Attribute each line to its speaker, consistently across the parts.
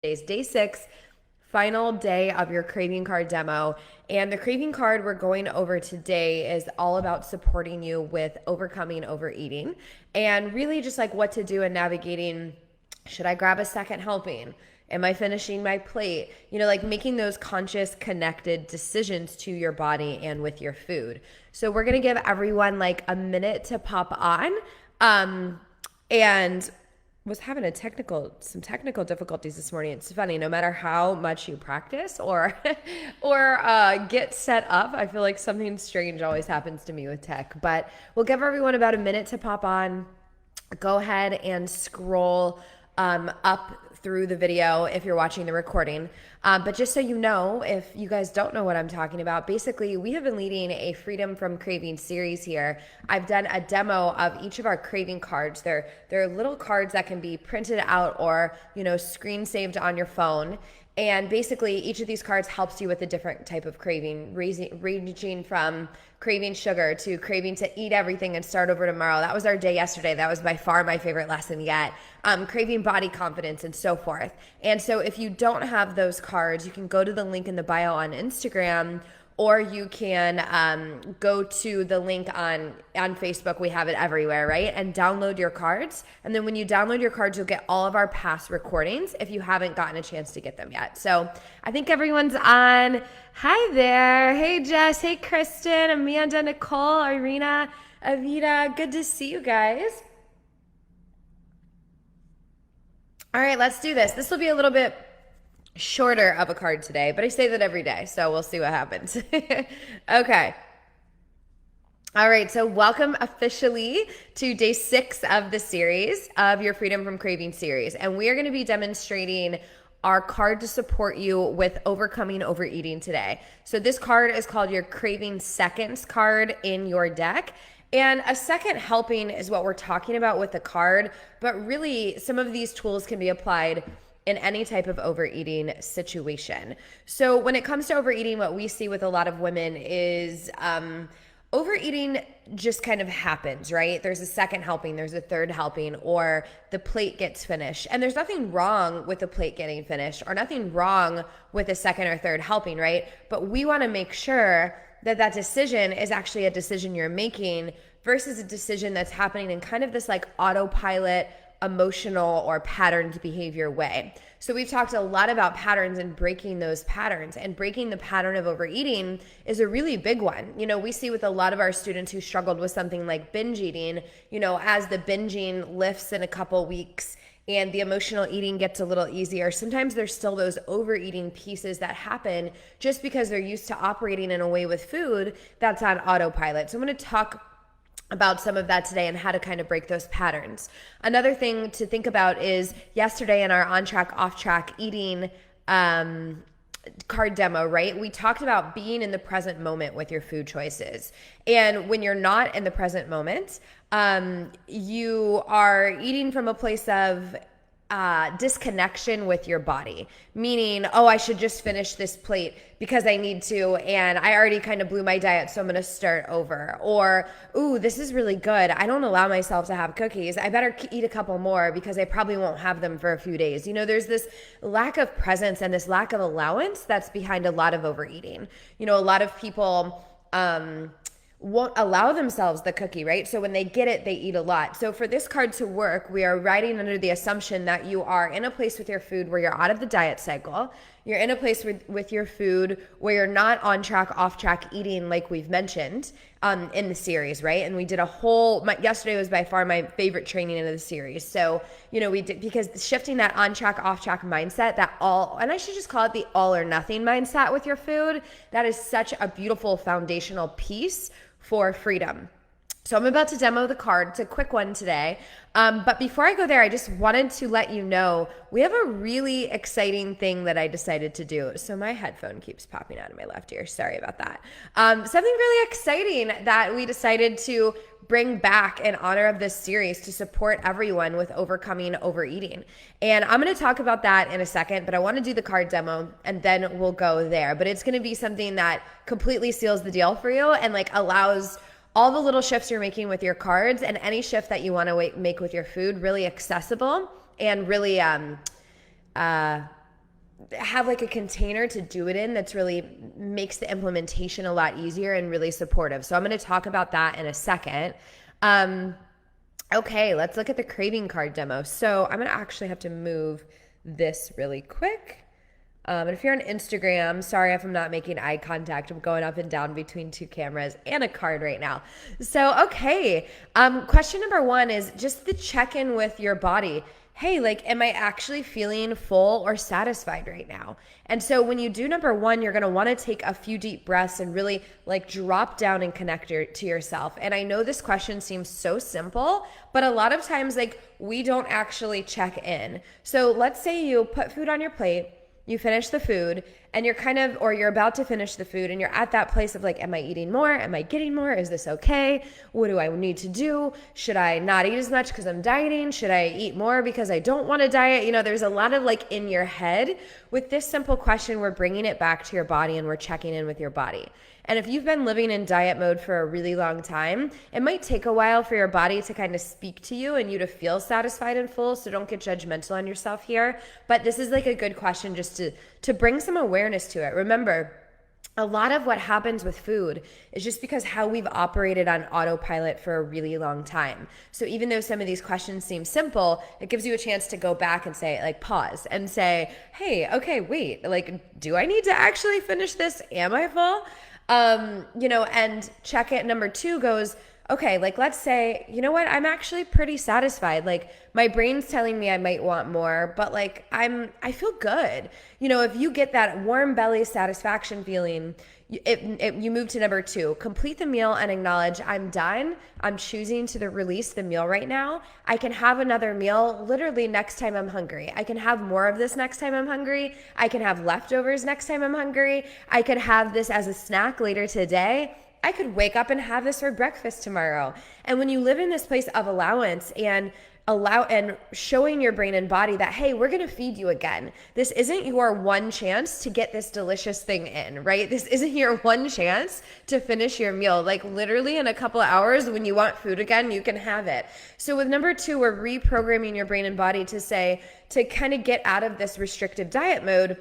Speaker 1: Today's day 6, final day of your craving card demo. And the craving card we're going over today is all about supporting you with overcoming overeating and really just like what to do in navigating. Should I grab a second helping? Am I finishing my plate? Like making those conscious, connected decisions to your body and with your food. So we're going to give everyone like a minute to pop on. And was having some technical difficulties this morning. It's funny, no matter how much you practice or get set up, I feel like something strange always happens to me with tech. But we'll give everyone about a minute to pop on. Go ahead and scroll up through the video if you're watching the recording. But just so you know, if you guys don't know what I'm talking about, basically we have been leading a Freedom from Craving series here. I've done a demo of each of our craving cards. They're little cards that can be printed out or, screen saved on your phone. And basically, each of these cards helps you with a different type of craving, ranging from craving sugar to craving to eat everything and start over tomorrow. That was our day yesterday. That was by far my favorite lesson yet. Craving body confidence and so forth. And so if you don't have those cards, you can go to the link in the bio on Instagram, or you can go to the link on Facebook. We have it everywhere, right? And download your cards. And then when you download your cards, you'll get all of our past recordings if you haven't gotten a chance to get them yet. So I think everyone's on. Hi there. Hey, Jess. Hey, Kristen, Amanda, Nicole, Irina, Avita. Good to see you guys. All right, let's do this. This will be a little bit shorter of a card today, but I say that every day, so we'll see what happens. Okay. All right, so welcome officially to day 6 of the series of your Freedom from Craving series. And we are going to be demonstrating our card to support you with overcoming overeating today. So this card is called your Craving Seconds card in your deck. And a second helping is what we're talking about with the card, but really some of these tools can be applied in any type of overeating situation. So when it comes to overeating, what we see with a lot of women is overeating just kind of happens, right? There's a second helping, there's a third helping, or the plate gets finished. And there's nothing wrong with the plate getting finished or nothing wrong with a second or third helping, right? But we want to make sure that that decision is actually a decision you're making versus a decision that's happening in kind of this like autopilot, emotional or patterned behavior way. So we've talked a lot about patterns and breaking those patterns, and breaking the pattern of overeating is a really big one. We see with a lot of our students who struggled with something like binge eating, as the binging lifts in a couple weeks and the emotional eating gets a little easier, sometimes there's still those overeating pieces that happen just because they're used to operating in a way with food that's on autopilot. So I'm going to talk about some of that today and how to kind of break those patterns. Another thing to think about is yesterday in our on track, off track eating card demo, right? We talked about being in the present moment with your food choices. And when you're not in the present moment, you are eating from a place of disconnection with your body, meaning, oh, I should just finish this plate because I need to, and I already kind of blew my diet, so I'm going to start over. Or, ooh, this is really good. I don't allow myself to have cookies. I better eat a couple more because I probably won't have them for a few days. There's this lack of presence and this lack of allowance that's behind a lot of overeating. A lot of people won't allow themselves the cookie, right? So when they get it, they eat a lot. So for this card to work, we are writing under the assumption that you are in a place with your food where you're out of the diet cycle. You're in a place with your food where you're not on track, off track eating like we've mentioned in the series, right? And we did yesterday was by far my favorite training in the series. So, we did, because shifting that on track, off track mindset, and I should just call it the all or nothing mindset with your food, that is such a beautiful foundational piece for freedom. So I'm about to demo the card. It's a quick one today. But before I go there, I just wanted to let you know we have a really exciting thing that I decided to do. So my headphone keeps popping out of my left ear. Sorry about that. Something really exciting that we decided to bring back in honor of this series to support everyone with overcoming overeating. And I'm going to talk about that in a second, but I want to do the card demo and then we'll go there. But it's going to be something that completely seals the deal for you and like allows all the little shifts you're making with your cards and any shift that you want to make with your food really accessible and really have like a container to do it in that's really makes the implementation a lot easier and really supportive. So I'm going to talk about that in a second. Okay, let's look at the craving card demo. So I'm going to actually have to move this really quick. And if you're on Instagram, sorry if I'm not making eye contact. I'm going up and down between two cameras and a card right now. So, okay. Question number 1 is just the check-in with your body. Hey, like, am I actually feeling full or satisfied right now? And so when you do number 1, you're going to want to take a few deep breaths and really like drop down and connect to yourself. And I know this question seems so simple, but a lot of times like we don't actually check in. So let's say you put food on your plate, you finish the food and you're about to finish the food and you're at that place of like, am I eating more? Am I getting more? Is this okay? What do I need to do? Should I not eat as much because I'm dieting? Should I eat more because I don't want to diet? You know, there's a lot of like in your head. With this simple question, we're bringing it back to your body and we're checking in with your body. And if you've been living in diet mode for a really long time, it might take a while for your body to kind of speak to you and you to feel satisfied and full. So don't get judgmental on yourself here. But this is like a good question just to bring some awareness to it. Remember, a lot of what happens with food is just because how we've operated on autopilot for a really long time. So even though some of these questions seem simple, it gives you a chance to go back and say, like, pause and say, hey, okay, wait, like, do I need to actually finish this? Am I full? And check it. Number 2 goes, okay, like let's say, you know what, I'm actually pretty satisfied. Like my brain's telling me I might want more, but like I feel good. You know, if you get that warm belly satisfaction feeling, you move to number 2, complete the meal and acknowledge I'm done. I'm choosing to release the meal right now. I can have another meal literally next time I'm hungry. I can have more of this next time I'm hungry. I can have leftovers next time I'm hungry. I could have this as a snack later today. I could wake up and have this for breakfast tomorrow. And when you live in this place of allowance and showing your brain and body that, hey, we're going to feed you again. This isn't your one chance to get this delicious thing in, right? This isn't your one chance to finish your meal. Like literally in a couple of hours when you want food again, you can have it. So with number 2, we're reprogramming your brain and body to kind of get out of this restrictive diet mode.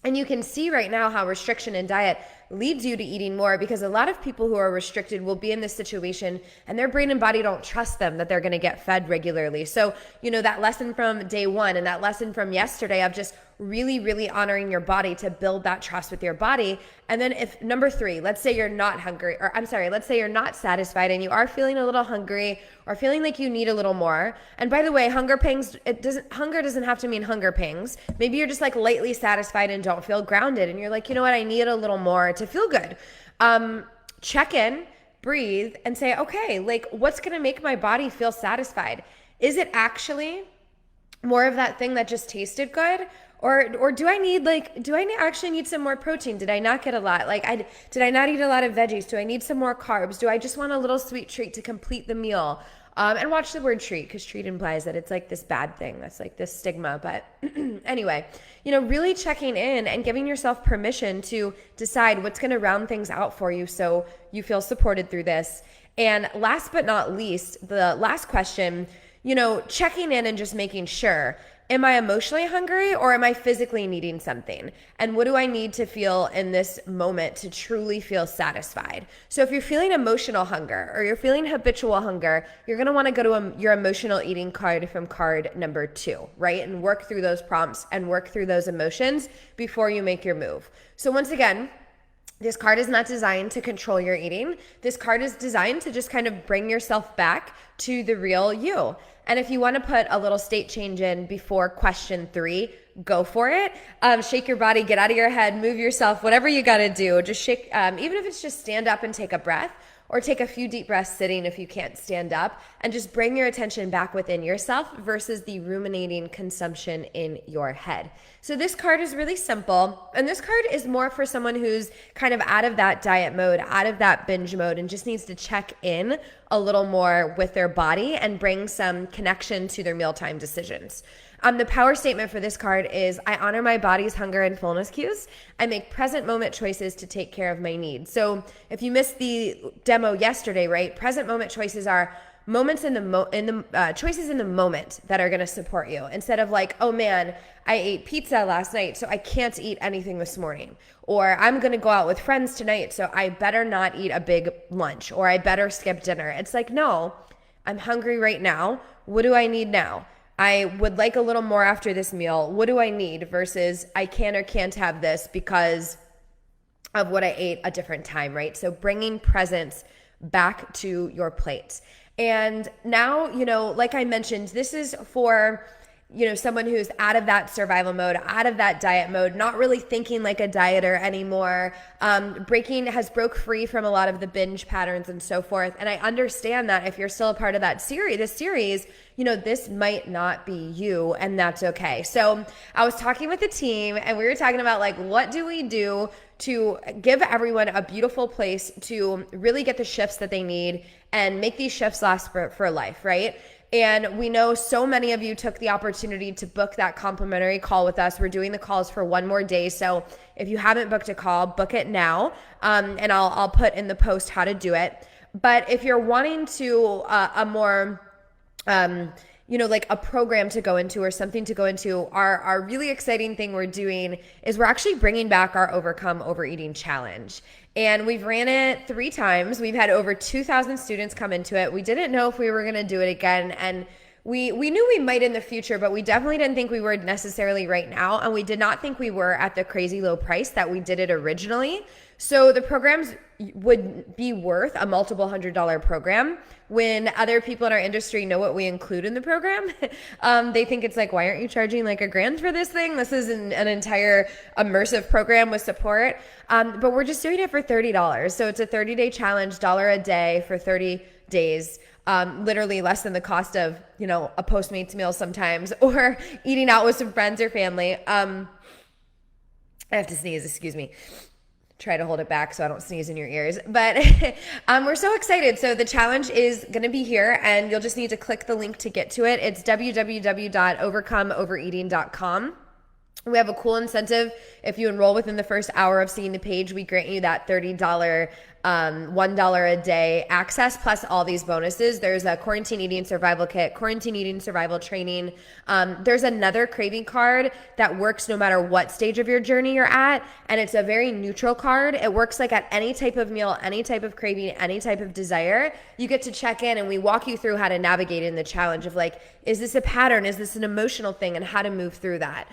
Speaker 1: And you can see right now how restriction in diet leads you to eating more, because a lot of people who are restricted will be in this situation and their brain and body don't trust them that they're going to get fed regularly. So, you know, that lesson from day 1 and that lesson from yesterday of just really, really honoring your body to build that trust with your body. And then if number 3, let's say you're not hungry, or let's say you're not satisfied and you are feeling a little hungry or feeling like you need a little more. And by the way, hunger doesn't have to mean hunger pangs. Maybe you're just like lightly satisfied and don't feel grounded. And you're like, you know what? I need a little more to feel good. Check in, breathe, and say, okay, like what's going to make my body feel satisfied? Is it actually more of that thing that just tasted good? Or do I actually need some more protein? Did I not get a lot? Did I not eat a lot of veggies? Do I need some more carbs? Do I just want a little sweet treat to complete the meal? And watch the word treat, because treat implies that it's like this bad thing. That's like this stigma. But anyway, you know, really checking in and giving yourself permission to decide what's going to round things out for you so you feel supported through this. And last but not least, the last question, you know, checking in and just making sure, am I emotionally hungry or am I physically needing something? And what do I need to feel in this moment to truly feel satisfied? So if you're feeling emotional hunger or you're feeling habitual hunger, you're going to want to go to your emotional eating card from card number 2, right? And work through those prompts and work through those emotions before you make your move. So once again, this card is not designed to control your eating. This card is designed to just kind of bring yourself back to the real you. And if you want to put a little state change in before question 3, go for it. Shake your body, get out of your head, move yourself, whatever you got to do. Just shake, even if it's just stand up and take a breath, or take a few deep breaths sitting if you can't stand up, and just bring your attention back within yourself versus the ruminating consumption in your head. So this card is really simple, and this card is more for someone who's kind of out of that diet mode, out of that binge mode, and just needs to check in a little more with their body and bring some connection to their mealtime decisions. The power statement for this card is, I honor my body's hunger and fullness cues. I make present moment choices to take care of my needs. So if you missed the demo yesterday, right? Present moment choices are, moments in the choices in the moment that are going to support you, instead of like, oh man, I ate pizza last night, so I can't eat anything this morning. Or I'm going to go out with friends tonight, so I better not eat a big lunch, or I better skip dinner. It's like, no, I'm hungry right now. What do I need now? I would like a little more after this meal. What do I need versus I can or can't have this because of what I ate a different time, right? So bringing presence back to your plate. And now, like I mentioned, this is for someone who's out of that survival mode, out of that diet mode, not really thinking like a dieter anymore, has broke free from a lot of the binge patterns and so forth. And I understand that if you're still a part of this series, this might not be you, and that's okay. So I was talking with the team, and we were talking about like, what do we do to give everyone a beautiful place to really get the shifts that they need and make these shifts last for life, right? And we know so many of you took the opportunity to book that complimentary call with us. We're doing the calls for one more day. So if you haven't booked a call, book it now. And I'll put in the post how to do it. But if you're wanting to a more like a program to go into or something to go into, our really exciting thing we're doing is we're actually bringing back our Overcome Overeating Challenge. And we've ran it 3 times. We've had over 2,000 students come into it. We didn't know if we were going to do it again. And we knew we might in the future, but we definitely didn't think we were necessarily right now. And we did not think we were at the crazy low price that we did it originally. So the programs would be worth a multiple $100 program. When other people in our industry know what we include in the program, they think it's like, why aren't you charging like $1,000 for this thing? This is an entire immersive program with support. But we're just doing it for $30. So it's a 30-day challenge, $1 a day for 30 days. Literally less than the cost of, a Postmates meal sometimes, or eating out with some friends or family. I have to sneeze, excuse me. Try to hold it back so I don't sneeze in your ears. But we're so excited. So the challenge is going to be here, and you'll just need to click the link to get to it. It's www.overcomeovereating.com. We have a cool incentive. If you enroll within the first hour of seeing the page, we grant you that $30, $1 a day access, plus all these bonuses. There's a quarantine eating survival kit, quarantine eating survival training. There's another craving card that works no matter what stage of your journey you're at. And it's a very neutral card. It works like at any type of meal, any type of craving, any type of desire. You get to check in, and we walk you through how to navigate in the challenge of like, is this a pattern? Is this an emotional thing? And how to move through that.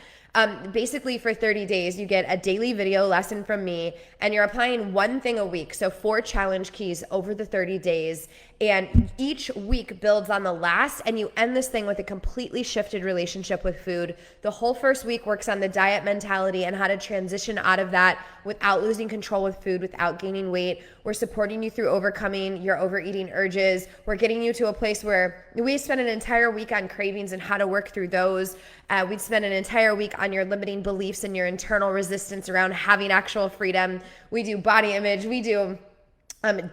Speaker 1: Basically for 30 days, you get a daily video lesson from me, and you're applying one thing a week. So 4 challenge keys over the 30 days, and each week builds on the last, and you end this thing with a completely shifted relationship with food. The whole first week works on the diet mentality and how to transition out of that without losing control with food, without gaining weight. We're supporting you through overcoming your overeating urges. We're getting you to a place where we spend an entire week on cravings and how to work through those. We'd spend an entire week on your limiting beliefs and your internal resistance around having actual freedom. We do body image. We do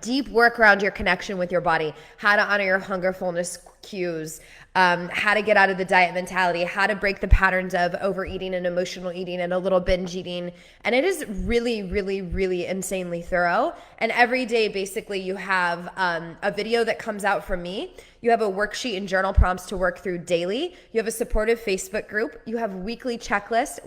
Speaker 1: deep work around your connection with your body, how to honor your hunger, fullness cues, how to get out of the diet mentality, how to break the patterns of overeating and emotional eating and a little binge eating. And it is really, really, really insanely thorough. And every day, basically, you have a video that comes out from me. You have a worksheet and journal prompts to work through daily. You have a supportive Facebook group. You have weekly checklists,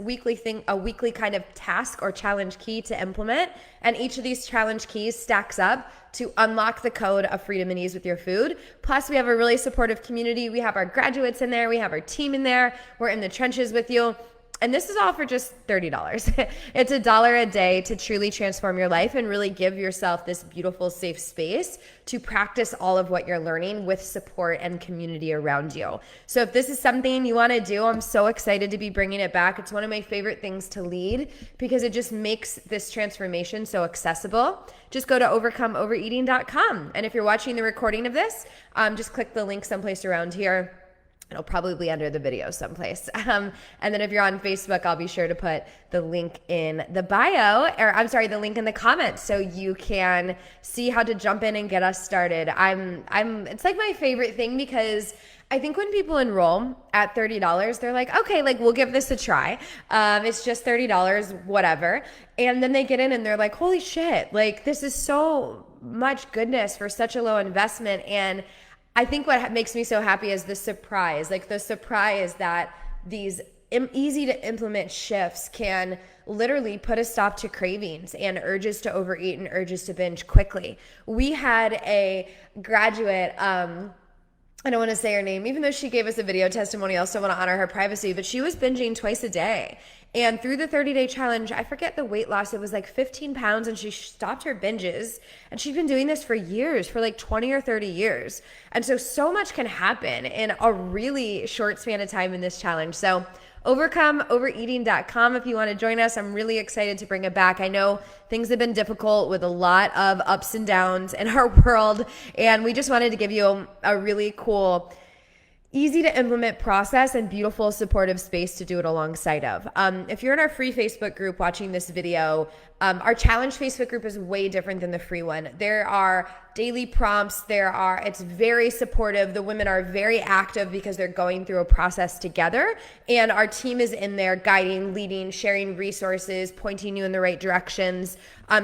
Speaker 1: a weekly kind of task or challenge key to implement. And each of these challenge keys stacks up to unlock the code of freedom and ease with your food. Plus, we have a really supportive community. We have our graduates in there. We have our team in there. We're in the trenches with you. And this is all for just $30. It's $1 a day to truly transform your life and really give yourself this beautiful, safe space to practice all of what you're learning with support and community around you. So if this is something you want to do, I'm so excited to be bringing it back. It's one of my favorite things to lead because it just makes this transformation so accessible. Just go to overcomeovereating.com. And if you're watching the recording of this, just click the link someplace around here. It'll probably be under the video someplace. And then if you're on Facebook, I'll be sure to put the link in the bio, the link in the comments so you can see how to jump in and get us started. It's like my favorite thing because I think when people enroll at $30, they're like, okay, like we'll give this a try. It's just $30, whatever. And then they get in and they're like, holy shit, like this is so much goodness for such a low investment. And I think what makes me so happy is the surprise, like the surprise that these easy to implement shifts can literally put a stop to cravings and urges to overeat and urges to binge quickly. We had a graduate, I don't want to say her name, even though she gave us a video testimonial. I still want to honor her privacy, but she was binging twice a day. And through the 30-day challenge, I forget the weight loss, it was like 15 pounds, and she stopped her binges. And she's been doing this for years, for like 20 or 30 years. And so much can happen in a really short span of time in this challenge. So OvercomeOvereating.com if you want to join us. I'm really excited to bring it back. I know things have been difficult with a lot of ups and downs in our world, and we just wanted to give you a really cool, easy to implement process and beautiful supportive space to do it alongside of. If you're in our free Facebook group watching this video, our challenge Facebook group is way different than the free one. There are daily prompts. It's very supportive. The women are very active because they're going through a process together, and our team is in there guiding, leading, sharing resources, pointing you in the right directions.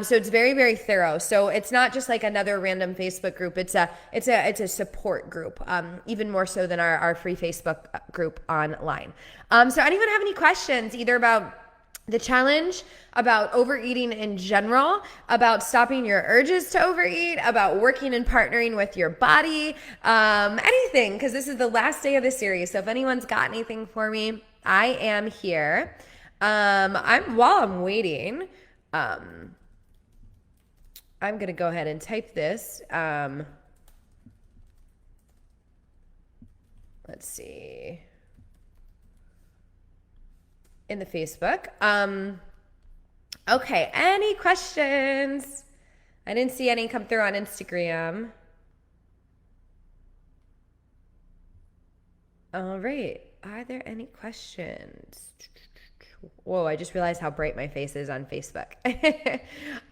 Speaker 1: So it's very, very thorough. So it's not just like another random Facebook group. It's a support group, even more so than our free Facebook group online. So anyone have any questions either about the challenge, about overeating in general, about stopping your urges to overeat, about working and partnering with your body, anything, because this is the last day of the series. So if anyone's got anything for me, I am here. While I'm waiting, I'm going to go ahead and type this. Let's see. In the Facebook. Okay, any questions? I didn't see any come through on Instagram. All right, are there any questions? Whoa, I just realized how bright my face is on Facebook.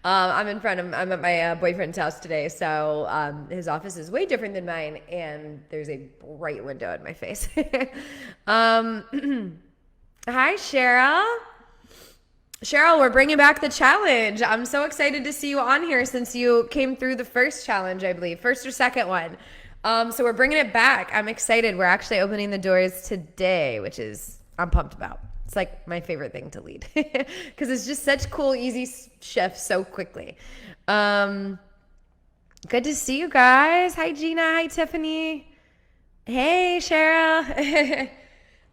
Speaker 1: I'm at my boyfriend's house today, so his office is way different than mine, and there's a bright window in my face. Hi, Cheryl. Cheryl, we're bringing back the challenge. I'm so excited to see you on here since you came through the first challenge, I believe, first or second one. So we're bringing it back. I'm excited. We're actually opening the doors today, which I'm pumped about. It's like my favorite thing to lead because it's just such cool, easy shifts so quickly. Good to see you guys. Hi, Gina. Hi, Tiffany. Hey, Cheryl.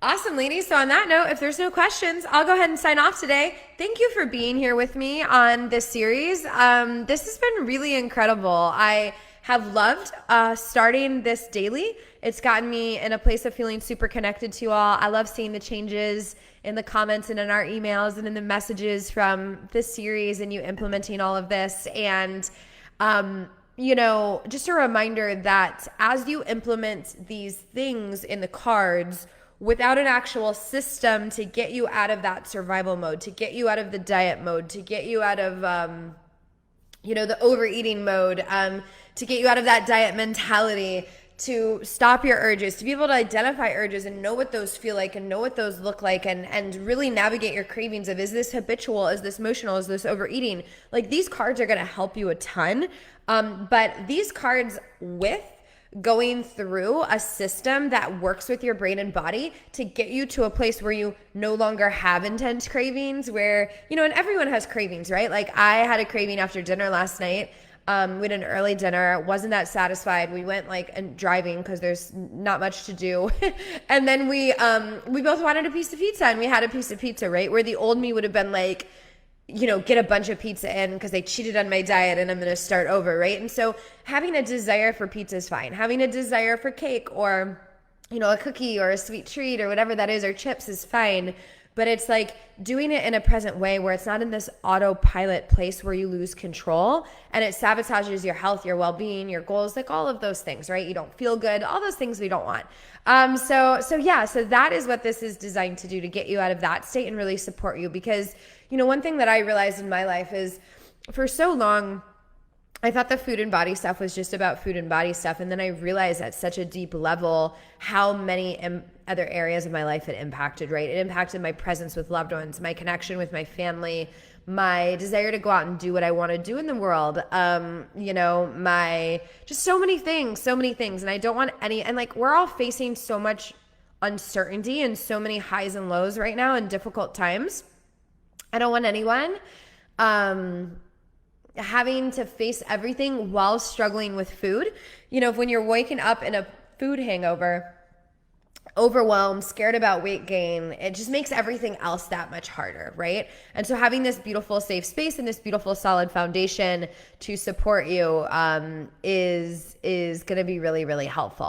Speaker 1: Awesome, ladies. So on that note, if there's no questions, I'll go ahead and sign off today. Thank you for being here with me on this series. This has been really incredible. I have loved starting this daily. It's gotten me in a place of feeling super connected to you all. I love seeing the changes in the comments and in our emails and in the messages from this series and you implementing all of this. And, just a reminder that as you implement these things in the cards, without an actual system to get you out of that survival mode, to get you out of the diet mode, to get you out of, the overeating mode, to get you out of that diet mentality, to stop your urges, to be able to identify urges and know what those feel like and know what those look like and really navigate your cravings of, is this habitual, is this emotional, is this overeating? Like, these cards are going to help you a ton. But these cards with going through a system that works with your brain and body to get you to a place where you no longer have intense cravings, where, and everyone has cravings, right? Like, I had a craving after dinner last night. We had an early dinner, wasn't that satisfied. We went driving because there's not much to do. And then we both wanted a piece of pizza, and we had a piece of pizza, right? Where the old me would have been like, get a bunch of pizza in because they cheated on my diet and I'm going to start over, right? And so having a desire for pizza is fine. Having a desire for cake or, a cookie or a sweet treat or whatever that is, or chips is fine. But it's like doing it in a present way where it's not in this autopilot place where you lose control and it sabotages your health, your well-being, your goals, like all of those things, right? You don't feel good, all those things we don't want. So that is what this is designed to do, to get you out of that state and really support you. Because, one thing that I realized in my life is, for so long, I thought the food and body stuff was just about food and body stuff. And then I realized at such a deep level how many other areas of my life it impacted, right? It impacted my presence with loved ones, my connection with my family, my desire to go out and do what I want to do in the world. My just so many things. And I don't want any, and like, we're all facing so much uncertainty and so many highs and lows right now in difficult times. I don't want anyone having to face everything while struggling with food. When you're waking up in a food hangover, overwhelmed, scared about weight gain, it just makes everything else that much harder, right? And so having this beautiful safe space and this beautiful solid foundation to support you is going to be really, really helpful.